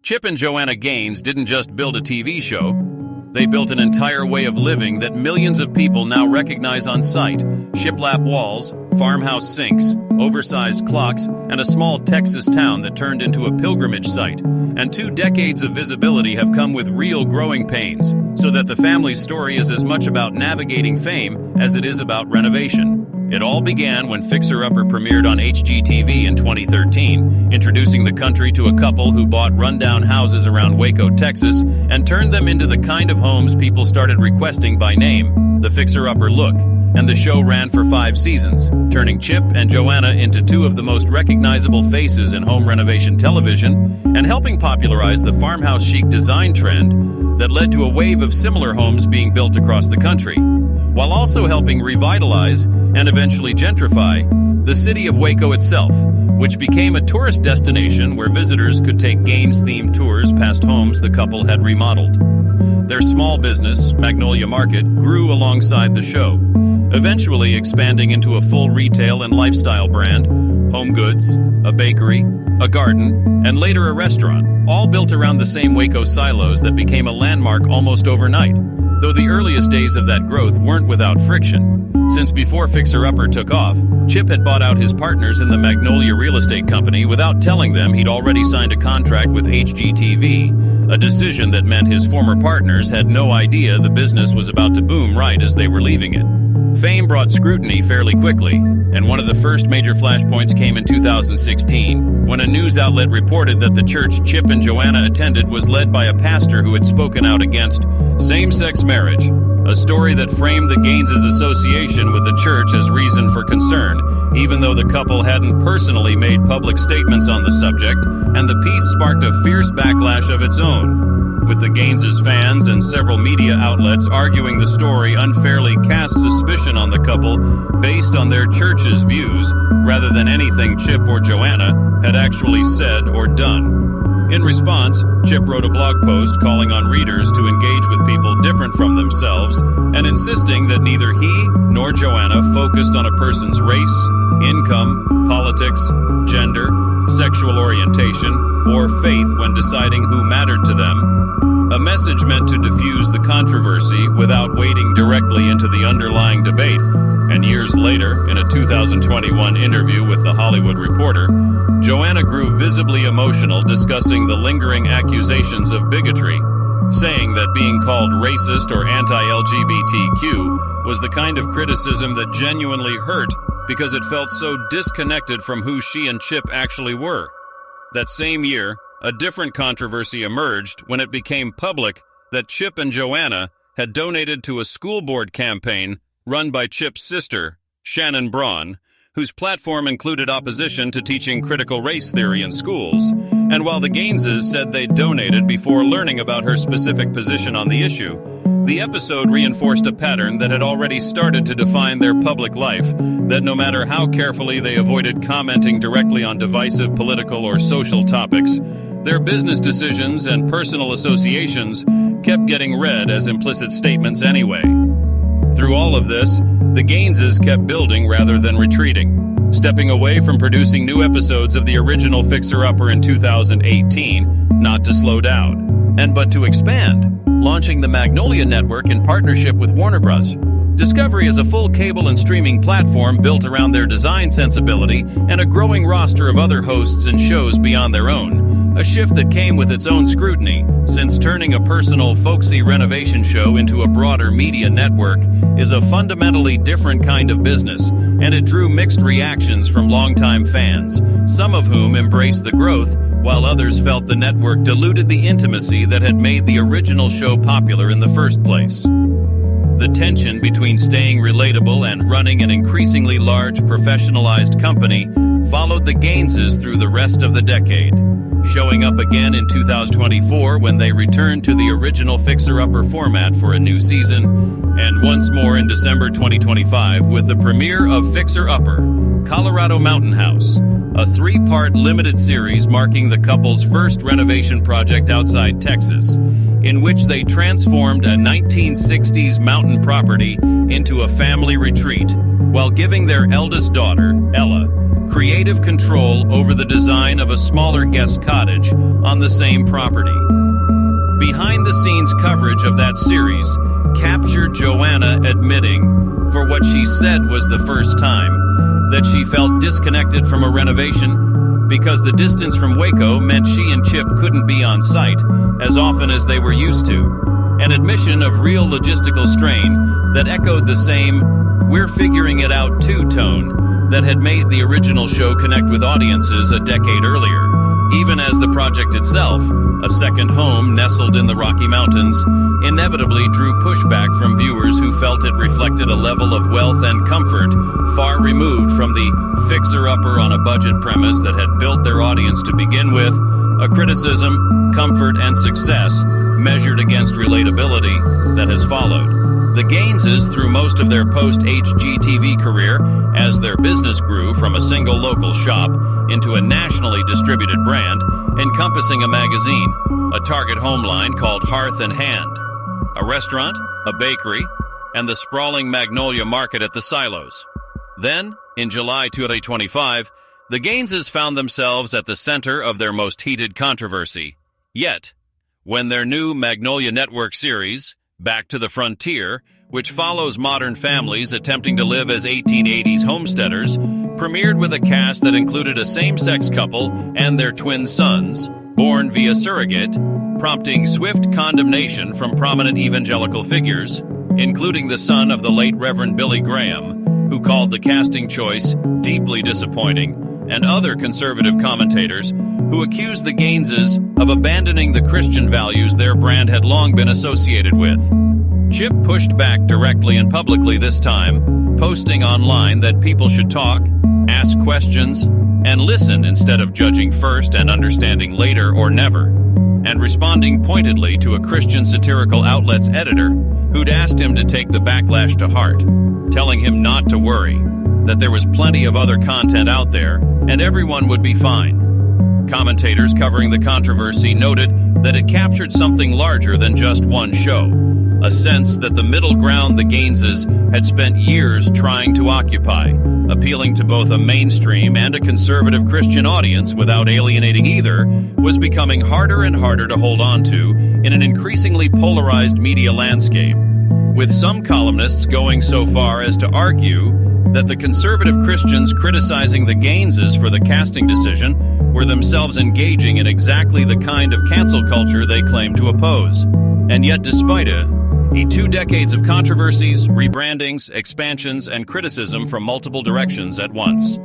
Chip and Joanna Gaines didn't just build a TV show. They built an entire way of living that millions of people now recognize on sight. Shiplap walls, farmhouse sinks, oversized clocks, and a small Texas town that turned into a pilgrimage site. And 2 decades of visibility have come with real growing pains, so that the family's story is as much about navigating fame as it is about renovation. It all began when Fixer Upper premiered on HGTV in 2013, introducing the country to a couple who bought rundown houses around Waco, Texas, and turned them into the kind of homes people started requesting by name, the Fixer Upper look. And the show ran for 5 seasons, turning Chip and Joanna into 2 of the most recognizable faces in home renovation television, and helping popularize the farmhouse chic design trend that led to a wave of similar homes being built across the country, while also helping revitalize and eventually gentrify the city of Waco itself, which became a tourist destination where visitors could take Gaines-themed tours past homes the couple had remodeled. Their small business, Magnolia Market, grew alongside the show, eventually expanding into a full retail and lifestyle brand, home goods, a bakery, a garden, and later a restaurant, all built around the same Waco silos that became a landmark almost overnight, though the earliest days of that growth weren't without friction. Since before Fixer Upper took off, Chip had bought out his partners in the Magnolia real estate company without telling them he'd already signed a contract with HGTV, a decision that meant his former partners had no idea the business was about to boom right as they were leaving it. Fame brought scrutiny fairly quickly, and one of the first major flashpoints came in 2016, when a news outlet reported that the church Chip and Joanna attended was led by a pastor who had spoken out against same-sex marriage, a story that framed the Gaines' association with the church as reason for concern, even though the couple hadn't personally made public statements on the subject, and the piece sparked a fierce backlash of its own, with the Gaines' fans and several media outlets arguing the story unfairly cast suspicion on the couple based on their church's views, rather than anything Chip or Joanna had actually said or done. In response, Chip wrote a blog post calling on readers to engage with people different from themselves and insisting that neither he nor Joanna focused on a person's race, income, politics, gender, sexual orientation, or faith when deciding who mattered to them. A message meant to diffuse the controversy without wading directly into the underlying debate. And years later, in a 2021 interview with The Hollywood Reporter, Joanna grew visibly emotional discussing the lingering accusations of bigotry, saying that being called racist or anti-LGBTQ was the kind of criticism that genuinely hurt because it felt so disconnected from who she and Chip actually were. That same year, a different controversy emerged when it became public that Chip and Joanna had donated to a school board campaign run by Chip's sister, Shannon Braun, whose platform included opposition to teaching critical race theory in schools. And while the Gaineses said they donated before learning about her specific position on the issue, the episode reinforced a pattern that had already started to define their public life, that no matter how carefully they avoided commenting directly on divisive political or social topics, their business decisions and personal associations kept getting read as implicit statements anyway. Through all of this, the Gaineses kept building rather than retreating, stepping away from producing new episodes of the original Fixer Upper in 2018, not to slow down, but to expand, launching the Magnolia Network in partnership with Warner Bros. Discovery is a full cable and streaming platform built around their design sensibility and a growing roster of other hosts and shows beyond their own, a shift that came with its own scrutiny, since turning a personal, folksy renovation show into a broader media network is a fundamentally different kind of business, and it drew mixed reactions from longtime fans, some of whom embraced the growth, while others felt the network diluted the intimacy that had made the original show popular in the first place. The tension between staying relatable and running an increasingly large, professionalized company followed the Gaineses through the rest of the decade, showing up again in 2024 when they returned to the original Fixer Upper format for a new season, and once more in December 2025 with the premiere of Fixer Upper, Colorado Mountain House, a 3-part limited series marking the couple's first renovation project outside Texas, in which they transformed a 1960s mountain property into a family retreat, while giving their eldest daughter, Ella, creative control over the design of a smaller guest cottage on the same property. Behind-the-scenes coverage of that series captured Joanna admitting, for what she said was the first time, that she felt disconnected from a renovation because the distance from Waco meant she and Chip couldn't be on site as often as they were used to. An admission of real logistical strain that echoed the same "we're figuring it out too" tone that had made the original show connect with audiences a decade earlier, even as the project itself, a second home nestled in the Rocky Mountains, inevitably drew pushback from viewers who felt it reflected a level of wealth and comfort far removed from the fixer-upper on a budget premise that had built their audience to begin with, a criticism, comfort, and success measured against relatability that has followed. The Gaineses, through most of their post-HGTV career, as their business grew from a single local shop into a nationally distributed brand, encompassing a magazine, a Target home line called Hearth and Hand, a restaurant, a bakery, and the sprawling Magnolia market at the silos. Then, in July 2025, the Gaineses found themselves at the center of their most heated controversy. Yet, when their new Magnolia Network series, Back to the Frontier, which follows modern families attempting to live as 1880s homesteaders, premiered with a cast that included a same-sex couple and their twin sons, born via surrogate, prompting swift condemnation from prominent evangelical figures, including the son of the late Reverend Billy Graham, who called the casting choice deeply disappointing, and other conservative commentators who accused the Gaineses of abandoning the Christian values their brand had long been associated with. Chip pushed back directly and publicly this time, posting online that people should talk, ask questions, and listen instead of judging first and understanding later or never, and responding pointedly to a Christian satirical outlet's editor who'd asked him to take the backlash to heart, telling him not to worry, that there was plenty of other content out there and everyone would be fine. Commentators covering the controversy noted that it captured something larger than just one show, a sense that the middle ground the Gaineses had spent years trying to occupy, appealing to both a mainstream and a conservative Christian audience without alienating either, was becoming harder and harder to hold on to in an increasingly polarized media landscape, with some columnists going so far as to argue that the conservative Christians criticizing the Gaineses for the casting decision were themselves engaging in exactly the kind of cancel culture they claim to oppose. And yet, despite it, 2 decades of controversies, rebrandings, expansions, and criticism from multiple directions at once.